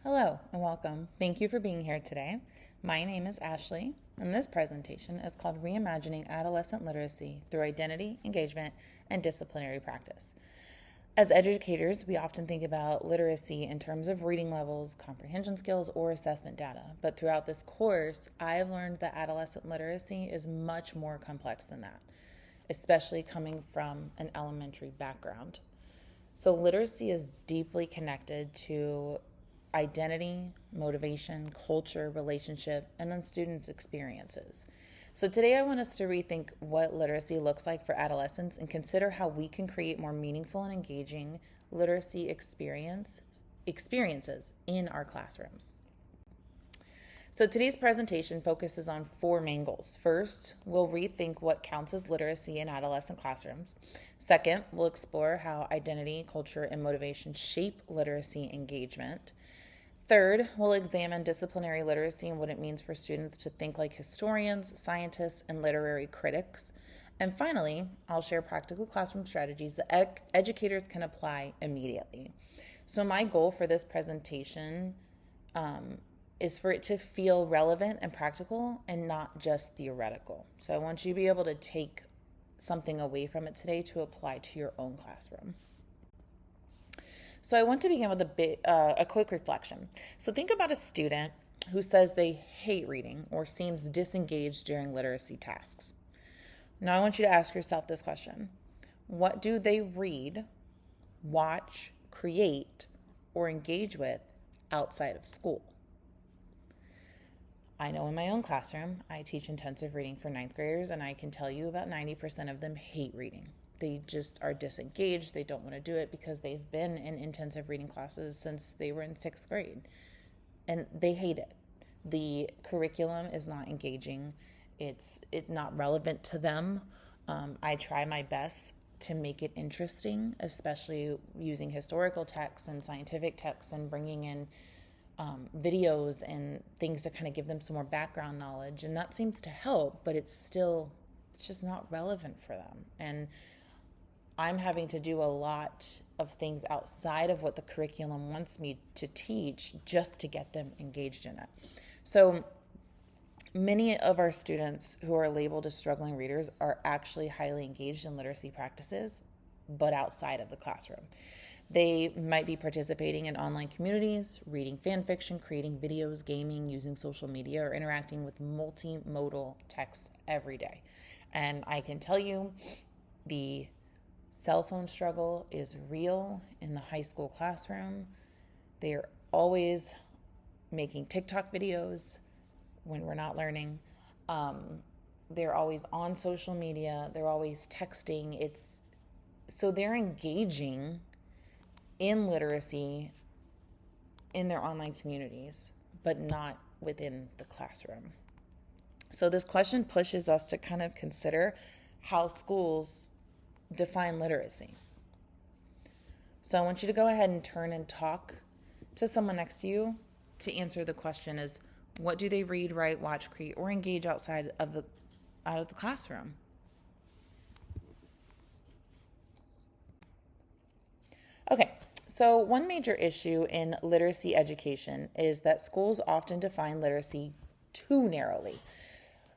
Hello and welcome. Thank you for being here today. My name is Ashley, and this presentation is called Reimagining Adolescent Literacy Through Identity, Engagement, and Disciplinary Practice. As educators, we often think about literacy in terms of reading levels, comprehension skills, or assessment data. But throughout this course, I have learned that adolescent literacy is much more complex than that, especially coming from an elementary background. So literacy is deeply connected to identity, motivation, culture, relationship, and then students' experiences. So today I want us to rethink what literacy looks like for adolescents and consider how we can create more meaningful and engaging literacy experiences in our classrooms. So today's presentation focuses on four main goals. First, we'll rethink what counts as literacy in adolescent classrooms. Second, we'll explore how identity, culture, and motivation shape literacy engagement. Third, we'll examine disciplinary literacy and what it means for students to think like historians, scientists, and literary critics. And finally, I'll share practical classroom strategies that educators can apply immediately. So my goal for this presentation is for it to feel relevant and practical and not just theoretical. So I want you to be able to take something away from it today to apply to your own classroom. So I want to begin with a quick reflection. So think about a student who says they hate reading or seems disengaged during literacy tasks. Now I want you to ask yourself this question. What do they read, watch, create, or engage with outside of school? I know in my own classroom, I teach intensive reading for ninth graders, and I can tell you about 90% of them hate reading. They just are disengaged. They don't want to do it because they've been in intensive reading classes since they were in sixth grade, and they hate it. The curriculum is not engaging. It's not relevant to them. I try my best to make it interesting, especially using historical texts and scientific texts and bringing in videos and things to kind of give them some more background knowledge. And that seems to help, but it's just not relevant for them. And I'm having to do a lot of things outside of what the curriculum wants me to teach just to get them engaged in it. So many of our students who are labeled as struggling readers are actually highly engaged in literacy practices, but outside of the classroom. They might be participating in online communities, reading fan fiction, creating videos, gaming, using social media, or interacting with multimodal texts every day. And I can tell you the cell phone struggle is real in the high school classroom. They are always making TikTok videos when we're not learning. They're always on social media. They're always texting. So they're engaging in literacy in their online communities, but not within the classroom. So this question pushes us to kind of consider how schools define literacy. So I want you to go ahead and turn and talk to someone next to you to answer the question is, what do they read, write, watch, create, or engage out of the classroom? Okay, so one major issue in literacy education is that schools often define literacy too narrowly.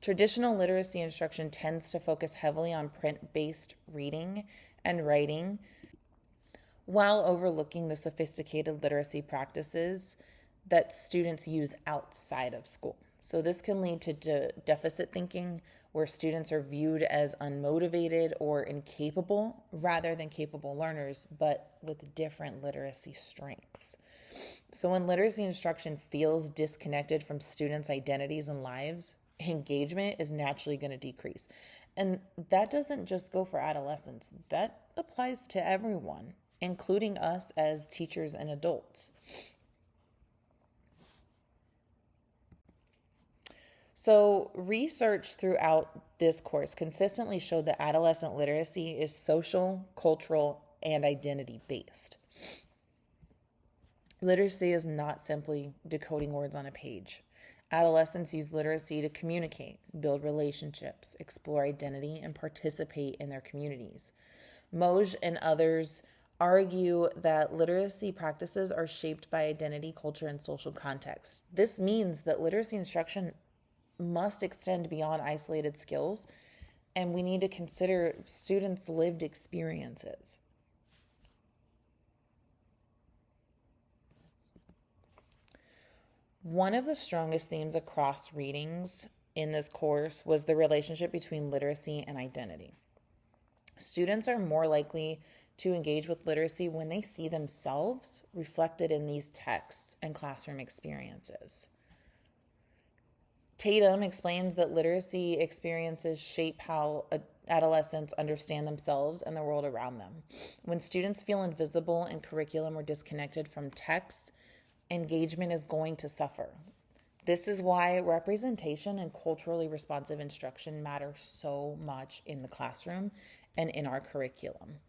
Traditional literacy instruction tends to focus heavily on print-based reading and writing while overlooking the sophisticated literacy practices that students use outside of school. So this can lead to deficit thinking, where students are viewed as unmotivated or incapable rather than capable learners, but with different literacy strengths. So when literacy instruction feels disconnected from students' identities and lives, engagement is naturally going to decrease. And that doesn't just go for adolescents. That applies to everyone, including us as teachers and adults. So research throughout this course consistently showed that adolescent literacy is social, cultural, and identity-based. Literacy is not simply decoding words on a page. Adolescents use literacy to communicate, build relationships, explore identity, and participate in their communities. Moj and others argue that literacy practices are shaped by identity, culture, and social context. This means that literacy instruction must extend beyond isolated skills, and we need to consider students' lived experiences. One of the strongest themes across readings in this course was the relationship between literacy and identity. Students are more likely to engage with literacy when they see themselves reflected in these texts and classroom experiences. Tatum explains that literacy experiences shape how adolescents understand themselves and the world around them. When students feel invisible in curriculum or disconnected from texts, engagement is going to suffer. This is why representation and culturally responsive instruction matter so much in the classroom and in our curriculum.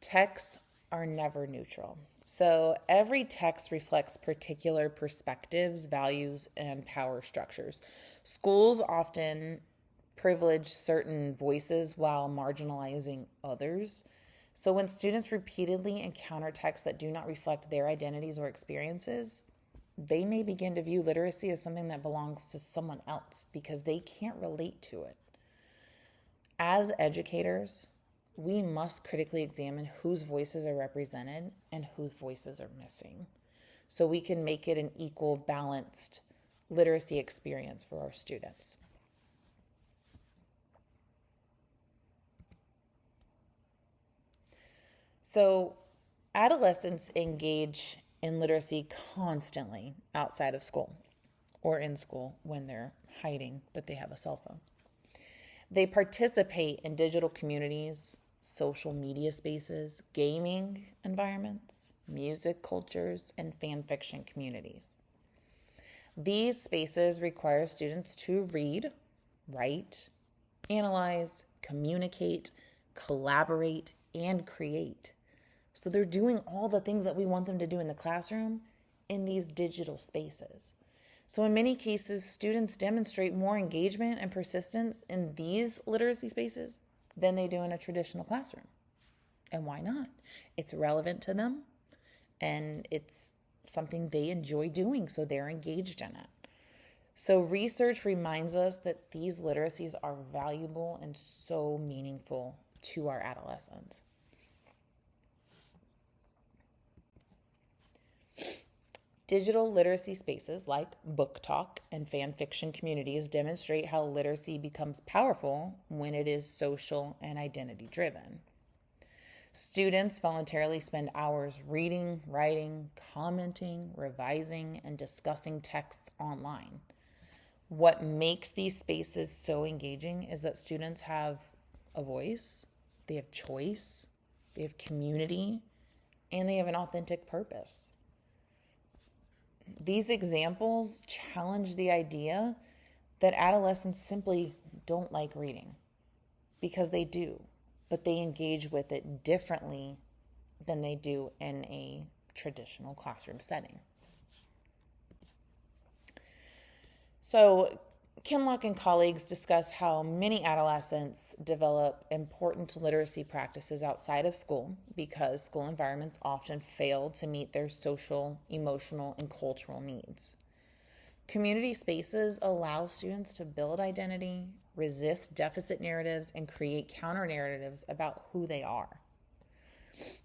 Texts are never neutral. So every text reflects particular perspectives, values, and power structures. Schools often privilege certain voices while marginalizing others. So when students repeatedly encounter texts that do not reflect their identities or experiences, they may begin to view literacy as something that belongs to someone else because they can't relate to it. As educators, we must critically examine whose voices are represented and whose voices are missing, so we can make it an equal, balanced literacy experience for our students. So adolescents engage in literacy constantly outside of school or in school when they're hiding that they have a cell phone. They participate in digital communities, social media spaces, gaming environments, music cultures, and fan fiction communities. These spaces require students to read, write, analyze, communicate, collaborate, and create. So they're doing all the things that we want them to do in the classroom in these digital spaces. So in many cases, students demonstrate more engagement and persistence in these literacy spaces than they do in a traditional classroom. And why not? It's relevant to them and it's something they enjoy doing, so they're engaged in it. So research reminds us that these literacies are valuable and so meaningful to our adolescents. Digital literacy spaces like book talk and fan fiction communities demonstrate how literacy becomes powerful when it is social and identity driven. Students voluntarily spend hours reading, writing, commenting, revising, and discussing texts online. What makes these spaces so engaging is that students have a voice, they have choice, they have community, and they have an authentic purpose. These examples challenge the idea that adolescents simply don't like reading, because they do, but they engage with it differently than they do in a traditional classroom setting. So Kinlock and colleagues discuss how many adolescents develop important literacy practices outside of school because school environments often fail to meet their social, emotional, and cultural needs. Community spaces allow students to build identity, resist deficit narratives, and create counter narratives about who they are.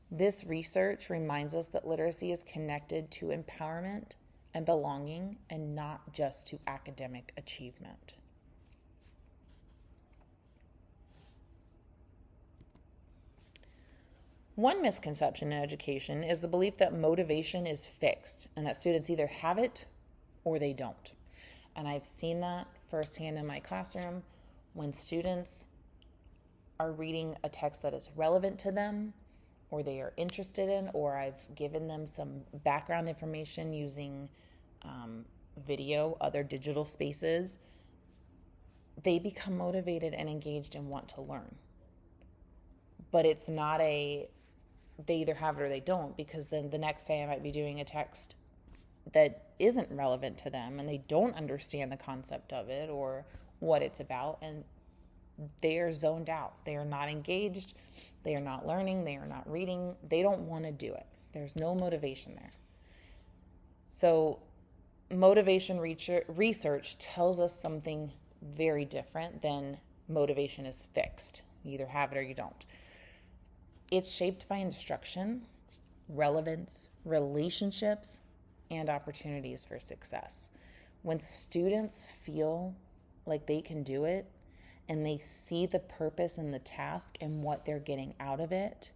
This research reminds us that literacy is connected to empowerment and belonging, and not just to academic achievement. One misconception in education is the belief that motivation is fixed and that students either have it or they don't. And I've seen that firsthand in my classroom when students are reading a text that is relevant to them or they are interested in, or I've given them some background information using video, other digital spaces, they become motivated and engaged and want to learn. But it's not they either have it or they don't, because then the next day I might be doing a text that isn't relevant to them, and they don't understand the concept of it or what it's about, and they are zoned out. They are not engaged. They are not learning. They are not reading. They don't want to do it. There's no motivation there. So motivation research tells us something very different than motivation is fixed. You either have it or you don't. It's shaped by instruction, relevance, relationships, and opportunities for success. When students feel like they can do it and they see the purpose in the task and what they're getting out of it,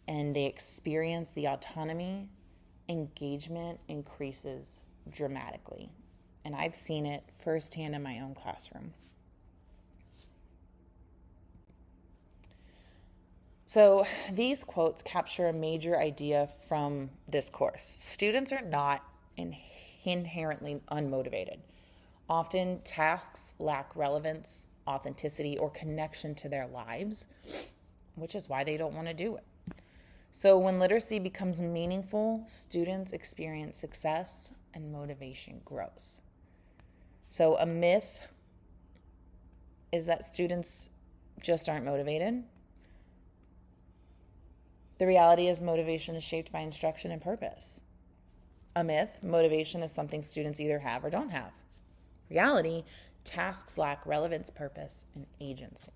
and they experience the autonomy, engagement increases dramatically. And I've seen it firsthand in my own classroom. So these quotes capture a major idea from this course. Students are not inherently unmotivated. Often tasks lack relevance, authenticity, or connection to their lives, which is why they don't want to do it. So when literacy becomes meaningful, students experience success and motivation grows. So a myth is that students just aren't motivated. The reality is motivation is shaped by instruction and purpose. A myth, motivation is something students either have or don't have. Reality, tasks lack relevance, purpose, and agency.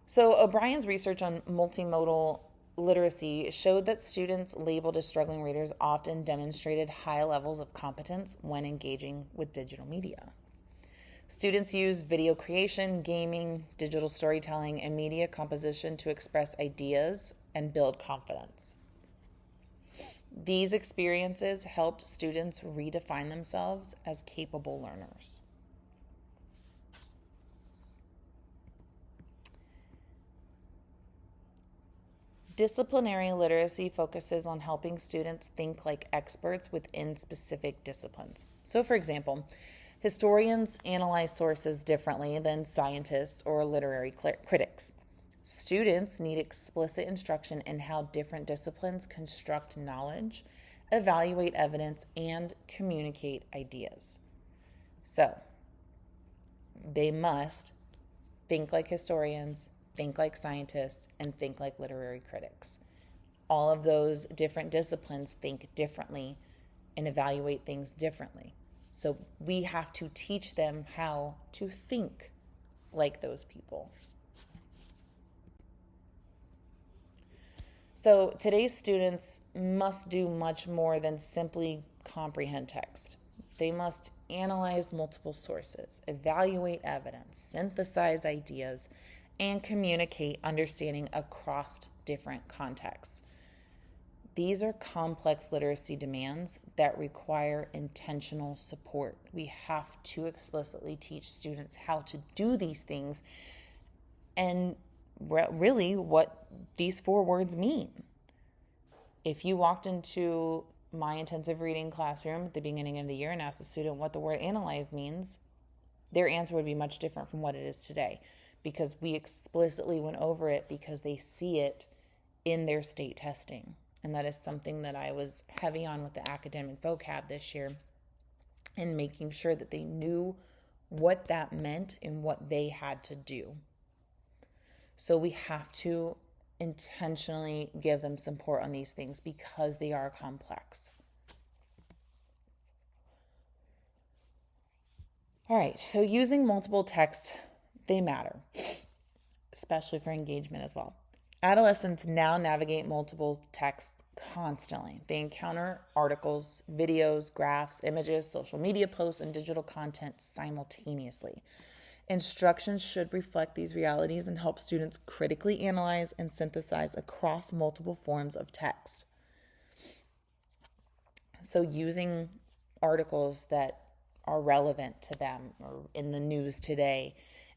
So O'Brien's research on multimodal literacy showed that students labeled as struggling readers often demonstrated high levels of competence when engaging with digital media. Students use video creation, gaming, digital storytelling, and media composition to express ideas and build confidence. These experiences helped students redefine themselves as capable learners. Disciplinary literacy focuses on helping students think like experts within specific disciplines. So, for example, historians analyze sources differently than scientists or literary critics. Students need explicit instruction in how different disciplines construct knowledge, evaluate evidence, and communicate ideas. So, they must think like historians, think like scientists, and think like literary critics. All of those different disciplines think differently and evaluate things differently. So we have to teach them how to think like those people. So today's students must do much more than simply comprehend text. They must analyze multiple sources, evaluate evidence, synthesize ideas, and communicate understanding across different contexts. These are complex literacy demands that require intentional support. We have to explicitly teach students how to do these things and really what these 4 words mean. If you walked into my intensive reading classroom at the beginning of the year and asked a student what the word analyze means, their answer would be much different from what it is today, because we explicitly went over it because they see it in their state testing. And that is something that I was heavy on with the academic vocab this year, and making sure that they knew what that meant and what they had to do. So we have to intentionally give them support on these things because they are complex. All right, so using multiple texts, they matter, especially for engagement as well. Adolescents now navigate multiple texts constantly. They encounter articles, videos, graphs, images, social media posts, and digital content simultaneously. Instructions should reflect these realities and help students critically analyze and synthesize across multiple forms of text. So using articles that are relevant to them or in the news today,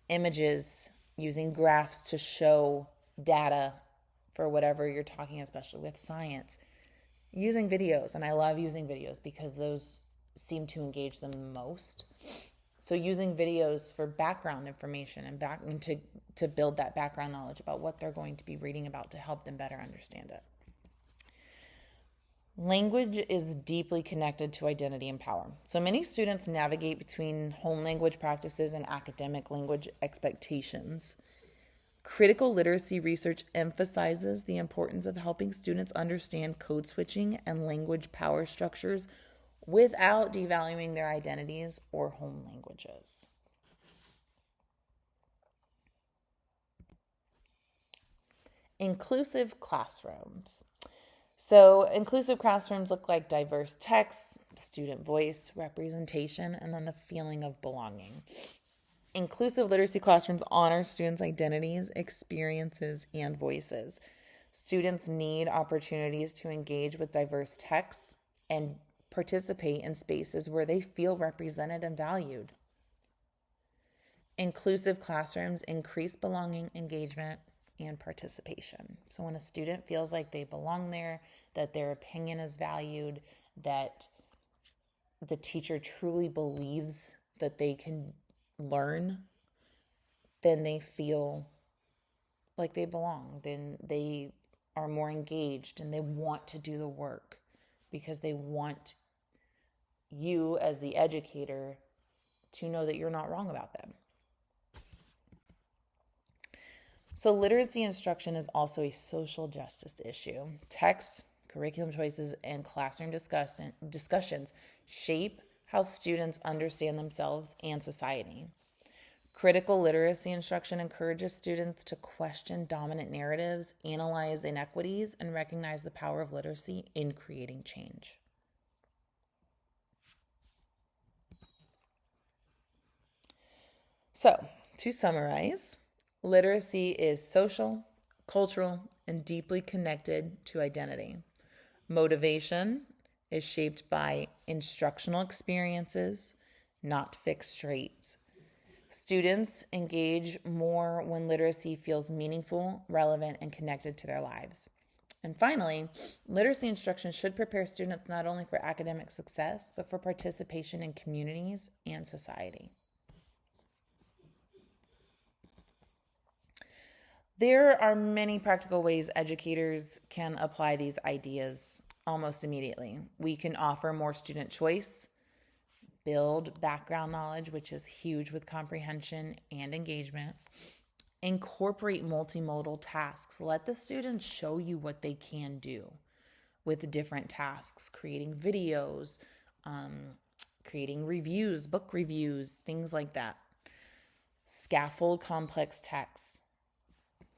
images, using graphs to show data for whatever you're talking, especially with science, using videos. And I love using videos because those seem to engage them most. So using videos for background information and to build that background knowledge about what they're going to be reading about to help them better understand it. Language is deeply connected to identity and power. So many students navigate between home language practices and academic language expectations. Critical literacy research emphasizes the importance of helping students understand code switching and language power structures without devaluing their identities or home languages. Inclusive classrooms. So, inclusive classrooms look like diverse texts, student voice, representation, and then the feeling of belonging. Inclusive literacy classrooms honor students' identities, experiences, and voices. Students need opportunities to engage with diverse texts and participate in spaces where they feel represented and valued. Inclusive classrooms increase belonging, engagement, and participation. So when a student feels like they belong there, that their opinion is valued, that the teacher truly believes that they can learn, then they feel like they belong. Then they are more engaged and they want to do the work because they want you as the educator to know that you're not wrong about them. So literacy instruction is also a social justice issue. Texts, curriculum choices, and classroom discussions shape how students understand themselves and society. Critical literacy instruction encourages students to question dominant narratives, analyze inequities, and recognize the power of literacy in creating change. So, to summarize, literacy is social, cultural, and deeply connected to identity. Motivation is shaped by instructional experiences, not fixed traits. Students engage more when literacy feels meaningful, relevant, and connected to their lives. And finally, literacy instruction should prepare students not only for academic success, but for participation in communities and society. There are many practical ways educators can apply these ideas almost immediately. We can offer more student choice, build background knowledge, which is huge with comprehension and engagement. Incorporate multimodal tasks. Let the students show you what they can do with different tasks, creating videos, creating reviews, book reviews, things like that. Scaffold complex texts.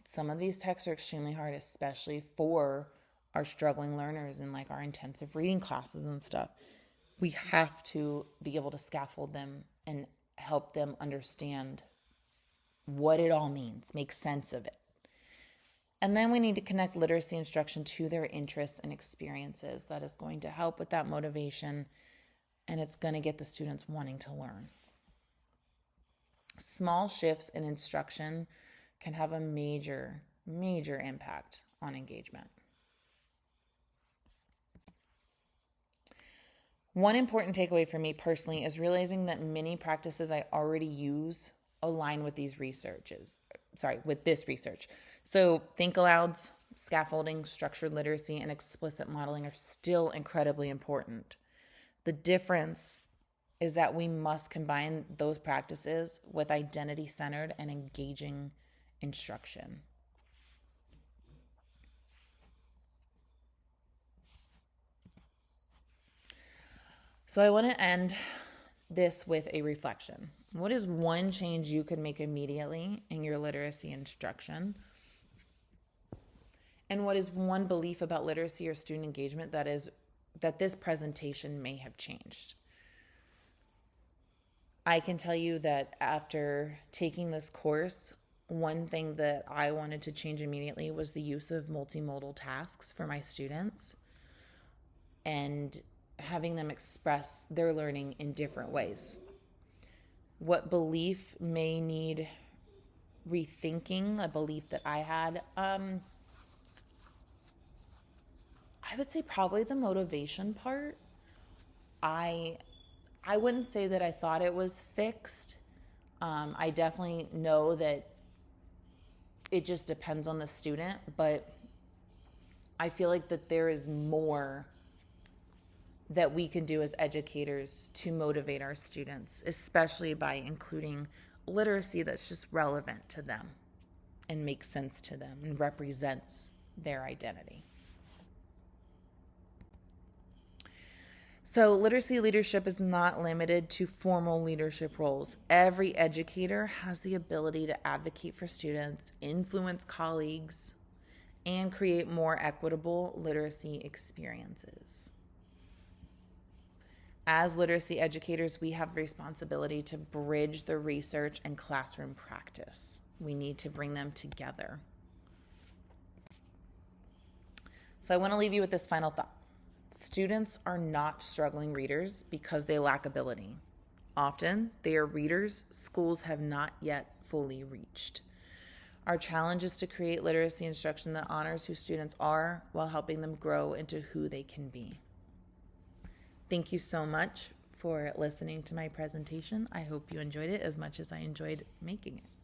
Some of these texts are extremely hard, especially for our struggling learners in like our intensive reading classes and stuff. We have to be able to scaffold them and help them understand what it all means, make sense of it. And then we need to connect literacy instruction to their interests and experiences. That is going to help with that motivation, and it's going to get the students wanting to learn. Small shifts in instruction can have a major impact on engagement. One important takeaway for me personally is realizing that many practices I already use align with this research. So think alouds, scaffolding, structured literacy, and explicit modeling are still incredibly important. The difference is that we must combine those practices with identity-centered and engaging instruction. So I want to end this with a reflection. What is one change you could make immediately in your literacy instruction? And what is one belief about literacy or student engagement that this presentation may have changed? I can tell you that after taking this course, one thing that I wanted to change immediately was the use of multimodal tasks for my students and having them express their learning in different ways. What belief may need rethinking, a belief that I had? I would say probably the motivation part. I wouldn't say that I thought it was fixed. I definitely know that it just depends on the student, but I feel like that there is more that we can do as educators to motivate our students, especially by including literacy that's just relevant to them and makes sense to them and represents their identity. So literacy leadership is not limited to formal leadership roles. Every educator has the ability to advocate for students, influence colleagues, and create more equitable literacy experiences. As literacy educators, we have the responsibility to bridge the research and classroom practice. We need to bring them together. So I want to leave you with this final thought. Students are not struggling readers because they lack ability. Often, they are readers schools have not yet fully reached. Our challenge is to create literacy instruction that honors who students are while helping them grow into who they can be. Thank you so much for listening to my presentation. I hope you enjoyed it as much as I enjoyed making it.